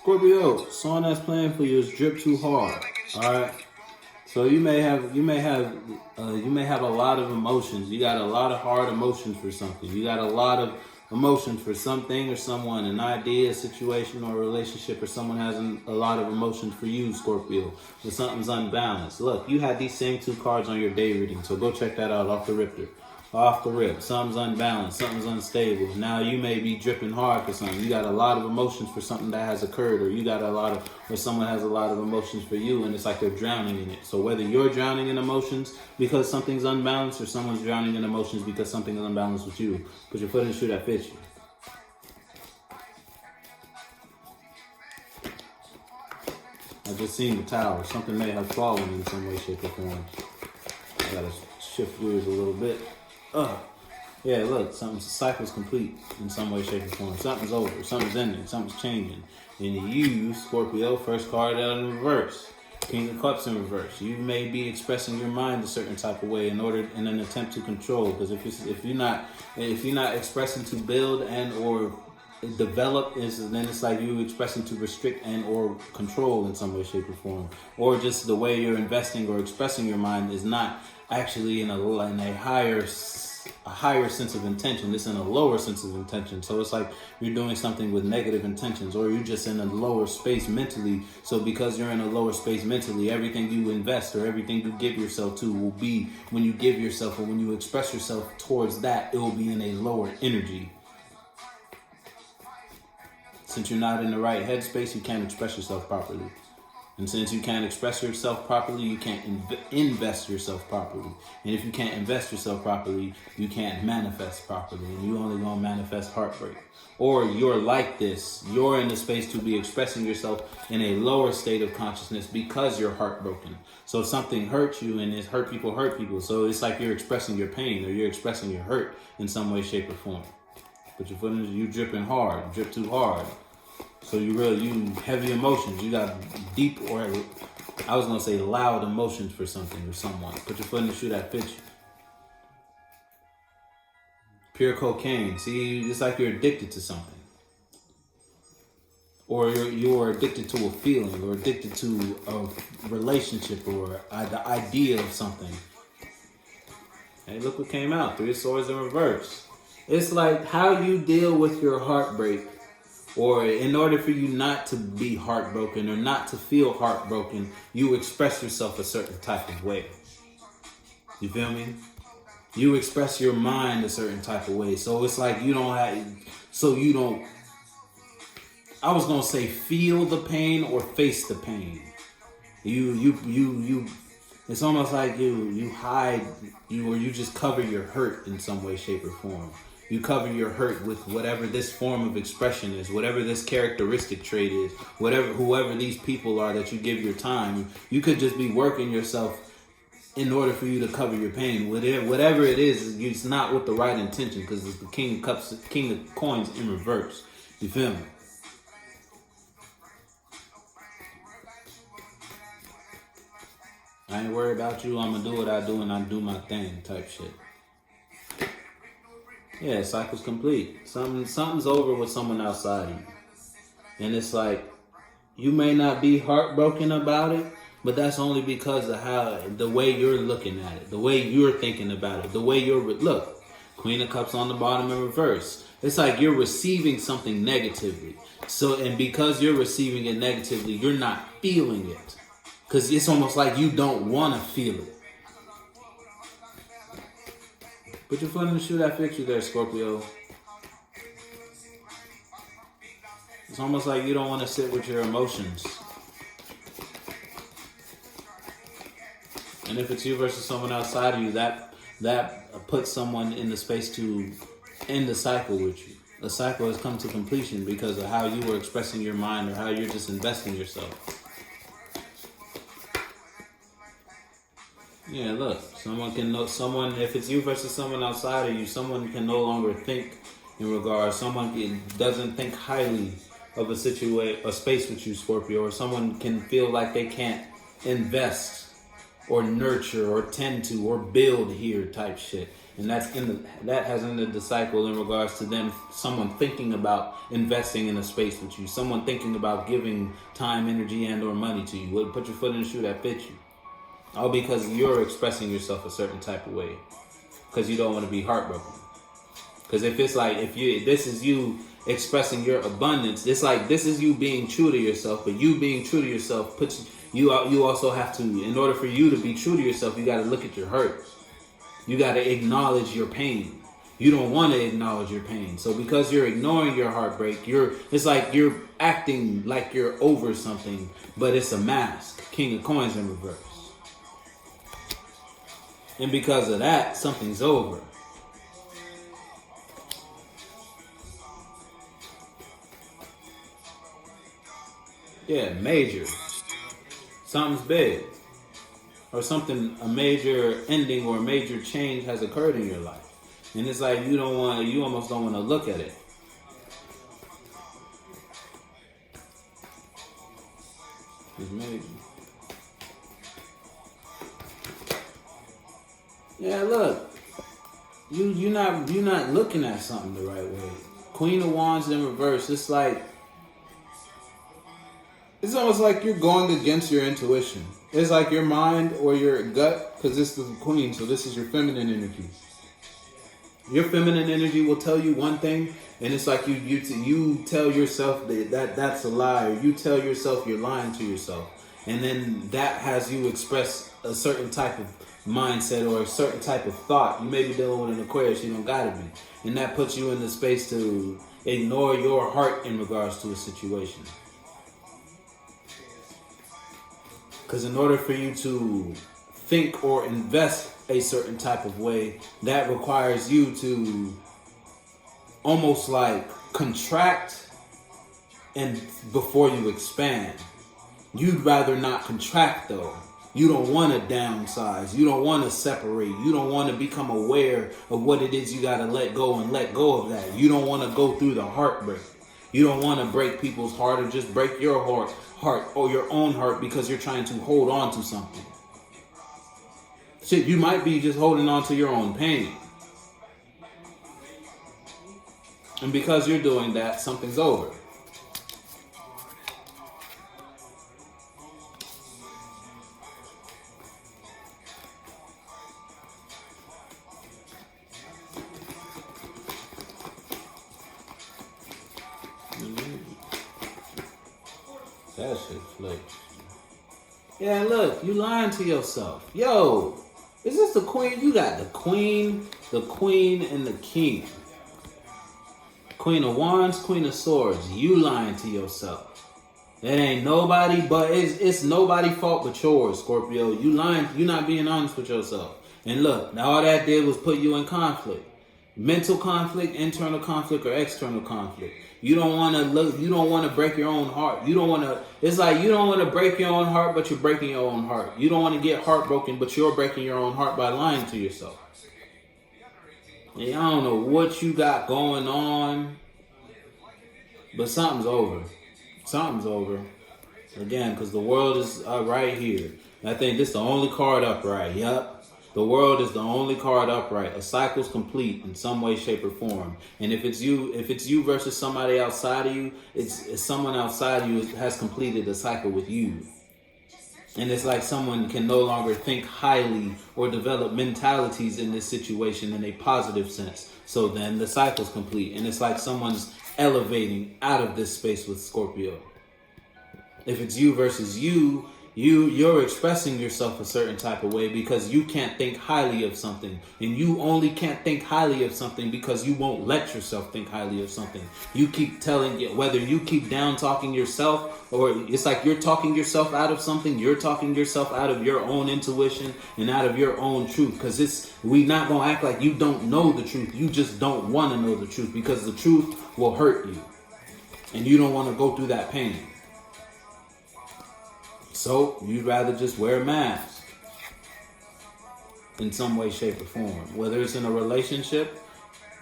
Scorpio, someone that's playing for you is drip too hard. All right. So you may have a lot of emotions. You got a lot of hard emotions for something. You got a lot of emotions for something or someone, an idea, a situation, or a relationship, or someone has a lot of emotions for you, Scorpio. But something's unbalanced. Look, you had these same two cards on your day reading, so go check that out off the rip. Off the rip. Something's unbalanced. Something's unstable. Now you may be dripping hard for something. You got a lot of emotions for something that has occurred, or someone has a lot of emotions for you, and it's like they're drowning in it. So whether you're drowning in emotions because something's unbalanced, or someone's drowning in emotions because something is unbalanced with you, put your foot in the shoe that fits you. I just seen the tower. Something may have fallen in some way, shape, or form. I gotta shift gears a little bit. Yeah, look, something's cycle's complete in some way, shape, or form. Something's over, something's ending, something's changing. And you, Scorpio, first card out in reverse. King of Cups in reverse. You may be expressing your mind a certain type of way in an attempt to control. Because if you're not expressing to build and or develop, then it's like you expressing to restrict and or control in some way, shape, or form. Or just the way you're investing or expressing your mind is not actually in a higher sense of intention. It's in a lower sense of intention. So it's like you're doing something with negative intentions, or you're just in a lower space mentally. So because you're in a lower space mentally, everything you invest or everything you give yourself to will be, when you give yourself or when you express yourself towards that, it will be in a lower energy. Since you're not in the right headspace, you can't express yourself properly. And since you can't express yourself properly, you can't invest yourself properly. And if you can't invest yourself properly, you can't manifest properly. And you only gonna manifest heartbreak. Or you're like this. You're in the space to be expressing yourself in a lower state of consciousness because you're heartbroken. So if something hurts you, and it's hurt people. So it's like you're expressing your pain, or you're expressing your hurt in some way, shape, or form. Put your foot in, you dripping hard, drip too hard. So you heavy emotions. You got deep, or I was gonna say loud emotions for something or someone. Put your foot in the shoe that fits you. Pure cocaine. See, it's like you're addicted to something, or you're addicted to a feeling, or addicted to a relationship, or the idea of something. Hey, look what came out. 3 of Swords in reverse. It's like how you deal with your heartbreak. Or in order for you not to be heartbroken or not to feel heartbroken, you express yourself a certain type of way. You feel me? You express your mind a certain type of way. So it's like I was going to say feel the pain or face the pain. It's almost like you hide, or you just cover your hurt in some way, shape, or form. You cover your hurt with whatever this form of expression is, whatever this characteristic trait is, whoever these people are that you give your time. You could just be working yourself in order for you to cover your pain. Whatever it is, it's not with the right intention, because it's the King of Cups, King of Coins in reverse. You feel me? I ain't worried about you. I'm gonna do what I do, and I do my thing type shit. Yeah, cycle's complete. Something's over with someone outside of you. And it's like, you may not be heartbroken about it, but that's only because of the way you're looking at it, the way you're thinking about it, the way look, Queen of Cups on the bottom in reverse. It's like you're receiving something negatively. And because you're receiving it negatively, you're not feeling it. Because it's almost like you don't want to feel it. Put your foot in the shoe that fits you there, Scorpio. It's almost like you don't want to sit with your emotions. And if it's you versus someone outside of you, that puts someone in the space to end the cycle with you. The cycle has come to completion because of how you were expressing your mind, or how you're just investing yourself. Yeah, look, if it's you versus someone outside of you, someone can no longer think in regards, doesn't think highly of a space with you, Scorpio, or someone can feel like they can't invest or nurture or tend to or build here type shit. and that has ended the cycle in regards to someone thinking about investing in a space with you, someone thinking about giving time, energy, and or money to you. Put your foot in the shoe that fits you, all because you're expressing yourself a certain type of way, because you don't want to be heartbroken. Because if this is you expressing your abundance, it's like this is you being true to yourself. But you being true to yourself puts you out. You also have to, in order for you to be true to yourself, you got to look at your hurt. You got to acknowledge your pain. You don't want to acknowledge your pain. So because you're ignoring your heartbreak, it's like you're acting like you're over something, but it's a mask. King of Coins in reverse. And because of that, something's over. Yeah, major. Something's big. Or a major ending or a major change has occurred in your life. And it's like you almost don't want to look at it. It's major. Yeah, look. You're not looking at something the right way. Queen of Wands in reverse. It's almost like you're going against your intuition. It's like your mind or your gut, because this is the Queen, so this is your feminine energy. Your feminine energy will tell you one thing, and it's like you tell yourself that's a lie, or you tell yourself you're lying to yourself, and then that has you express a certain type of mindset or a certain type of thought. You may be dealing with an Aquarius, you don't gotta be, and that puts you in the space to ignore your heart in regards to a situation. Because in order for you to think or invest a certain type of way, that requires you to almost like contract and before you expand. You'd rather not contract though. You don't want to downsize. You don't want to separate. You don't want to become aware of what it is you got to let go and let go of that. You don't want to go through the heartbreak. You don't want to break people's heart or just break your heart or your own heart because you're trying to hold on to something. Shit, you might be just holding on to your own pain. And because you're doing that, something's over. That shit flips. Yeah, look, you lying to yourself. Yo, is this the Queen? You got the Queen, and the King. Queen of Wands, Queen of Swords. You lying to yourself. It ain't nobody, but it's nobody's fault but yours, Scorpio. You lying. You not being honest with yourself. And look, now all that did was put you in conflict. Mental conflict, internal conflict, or external conflict. You don't want to break your own heart. It's like you don't want to break your own heart, but you're breaking your own heart. You don't want to get heartbroken, but you're breaking your own heart by lying to yourself. And I don't know what you got going on, but something's over. Something's over. Again, because the world is right here. I think this is the only card upright. Yup. The world is the only card upright. A cycle's complete in some way, shape, or form. And if it's you versus somebody outside of you, it's someone outside of you has completed a cycle with you. And it's like someone can no longer think highly or develop mentalities in this situation in a positive sense. So then the cycle's complete. And it's like someone's elevating out of this space with Scorpio. If it's you versus you, you're expressing yourself a certain type of way because you can't think highly of something. And you only can't think highly of something because you won't let yourself think highly of something. You keep telling it, whether you keep down talking yourself or it's like you're talking yourself out of something, you're talking yourself out of your own intuition and out of your own truth. Because we not going to act like you don't know the truth. You just don't want to know the truth because the truth will hurt you. And you don't want to go through that pain. So you'd rather just wear a mask in some way, shape, or form. Whether it's in a relationship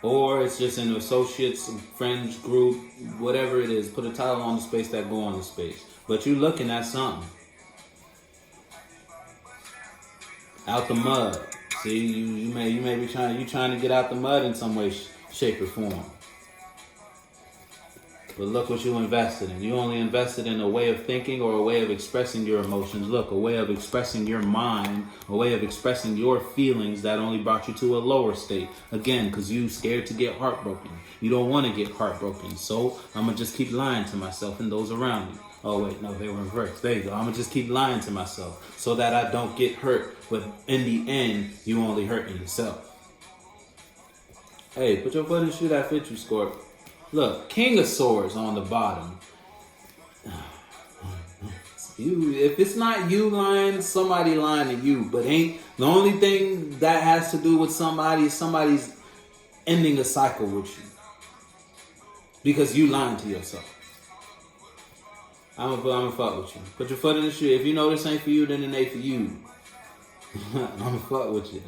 or it's just in associates, friends, group, whatever it is. Put a title on the space that go on the space. But you're looking at something. Out the mud. See, you may be trying to get out the mud in some way, shape, or form. But look what you invested in. You only invested in a way of thinking or a way of expressing your emotions. Look, a way of expressing your mind, a way of expressing your feelings that only brought you to a lower state. Again, because you scared to get heartbroken. You don't want to get heartbroken. So I'm going to just keep lying to myself and those around me. Oh, wait, no, they were reversed. There you go. I'm going to just keep lying to myself so that I don't get hurt. But in the end, you only hurting yourself. Hey, put your foot in the shoe that fit you, Scorp. Look, King of Swords on the bottom. If it's not you lying, somebody lying to you. But ain't the only thing that has to do with somebody's ending a cycle with you. Because you lying to yourself. I'm gonna fuck with you. Put your foot in the shoe. If you know this ain't for you, then it ain't for you. I'm gonna fuck with you.